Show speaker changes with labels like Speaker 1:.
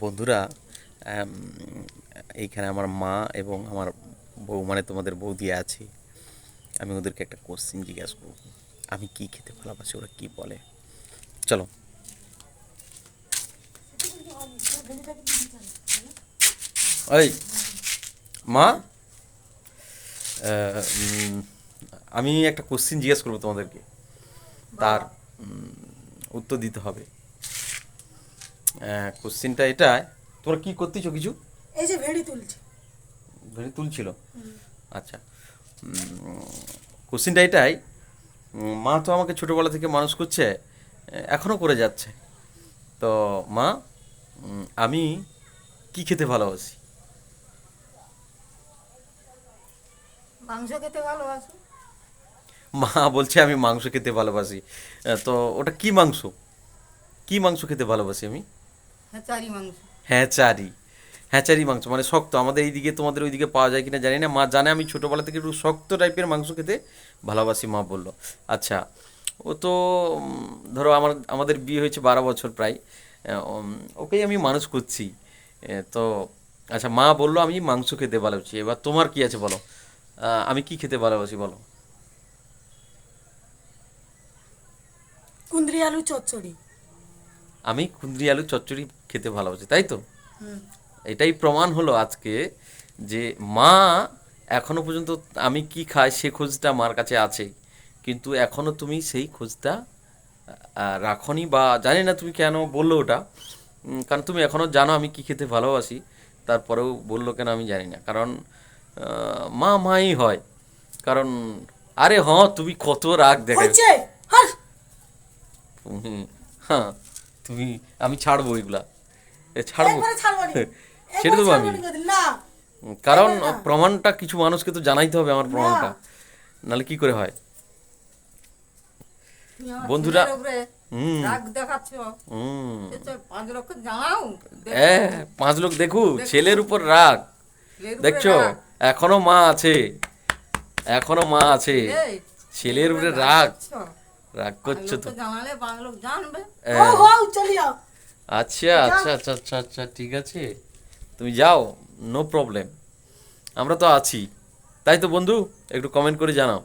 Speaker 1: বন্ধুরা, আম, এইখানে আমার মা এবং আমার বউ মানে তোমাদের বৌদি আছে। আমি ওদেরকে একটা কোশ্চিন জিজ্ঞাসা করব, আমি কি খেতে ভালোবাসি, ওরা কি বলে। চলো। ওই মা, উম, আমি একটা কোশ্চিন জিজ্ঞেস করবো তোমাদেরকে, তার উত্তর দিতে হবে। কোশ্চিনটা এটা, তোমরা কি করতেছো কিছু?
Speaker 2: এই যে ভেড়ি তুলছে।
Speaker 1: ভেড়ি তুলছিল? আচ্ছা। কোশ্চিনটা এটাই, মা তো আমাকে ছোটোবেলা থেকে মানুষ করছে, এখনও করে যাচ্ছে। তো মা, আমি কি খেতে ভালোবাসি?
Speaker 2: মাংস খেতে ভালোবাসো?
Speaker 1: মা বলছে আমি মাংস খেতে ভালোবাসি। তো ওটা কি মাংস? কি মাংস খেতে ভালোবাসি আমি?
Speaker 2: হ্যাঁ, চারি মাংস।
Speaker 1: হ্যাঁচারি। হ্যাঁচারি মাংস মানে শক্ত, আমাদের এইদিকে তোমাদের ওইদিকে পাওয়া যায় কিনা জানি না। মা জানে আমি ছোটোবেলা থেকে একটু শক্ত টাইপের মাংস খেতে ভালোবাসি, মা বললো। আচ্ছা, ও তো ধরো আমাদের বিয়ে হয়েছে 12 বছর প্রায়। ওকেই আমি মানুষ করছি। তো আচ্ছা, মা বললো আমি মাংস খেতে ভালোবাসি, এবার তোমার কি আছে বলো। আমি কি খেতে ভালোবাসি বলো।
Speaker 2: কুন্দ্রি আলু চচ্চড়ি।
Speaker 1: আমি কুঁদরি আলু চচ্চড়ি খেতে ভালোবাসি, তাই তো?
Speaker 2: হুম।
Speaker 1: এটাই প্রমাণ হলো আজকে যে মা এখনো পর্যন্ত আমি কি খাই সে খোঁজটা মার কাছে আছে, কিন্তু এখনো তুমি সেই খোঁজটা রাখনি, বা জানি না তুমি কেন বললো ওটা। কারণ তুমি এখনো জানো আমি কি খেতে ভালোবাসি, তারপরেও বললো কেন আমি জানি না। কারণ মা মাই হয়। কারণ আরে হ্যাঁ, তুমি কত রাগ দেখে।
Speaker 2: হয়েছে। হাস।
Speaker 1: তুমি, হ্যাঁ, তুমি, আমি ছাড়বো এগুলা, ছাড়বো।
Speaker 2: একবারে ছাড়বনি।
Speaker 1: ছেড়ে
Speaker 2: একবারে
Speaker 1: দেবো আমি।
Speaker 2: ছাড়বনি কোনদিন না।
Speaker 1: কারণ
Speaker 2: একবারে না।
Speaker 1: প্রমাণটা কিছু মানুষকে তো জানাইতে হবে, আমার
Speaker 2: না।
Speaker 1: প্রমাণটা, নাহলে কি করে হয়।
Speaker 2: তুমি আমার
Speaker 1: বন্ধুরা,
Speaker 2: ছেলের উপরে
Speaker 1: হুম
Speaker 2: রাগ দেখাচ্ছ।
Speaker 1: হুম
Speaker 2: সে তো 5 লক্ষ জানাও।
Speaker 1: এ,
Speaker 2: দেখো।
Speaker 1: 5 লোক দেখুক
Speaker 2: দেখো।
Speaker 1: ছেলের উপর রাগ।
Speaker 2: ছেলের উপরে
Speaker 1: দেখছো,
Speaker 2: রাগ।
Speaker 1: এখনো মা আছে, এখনো মা আছে।
Speaker 2: ছেলে, ছেলের
Speaker 1: ছেলের
Speaker 2: উপরে
Speaker 1: উপরে
Speaker 2: রাগ
Speaker 1: রাগ,
Speaker 2: করছো।
Speaker 1: রাগ
Speaker 2: পাঁচ
Speaker 1: করছো তো।
Speaker 2: লোককে জানালে 5 লোক জানবে।
Speaker 1: এ,
Speaker 2: হও হও চলে যাও।
Speaker 1: আচ্ছা
Speaker 2: যা।
Speaker 1: আচ্ছা আচ্ছা আচ্ছা আচ্ছা, ঠিক আছে, তুমি যাও, নো প্রবলেম, আমরা তো আছি। তাই তো বন্ধু, একটু কমেন্ট করে জানাও।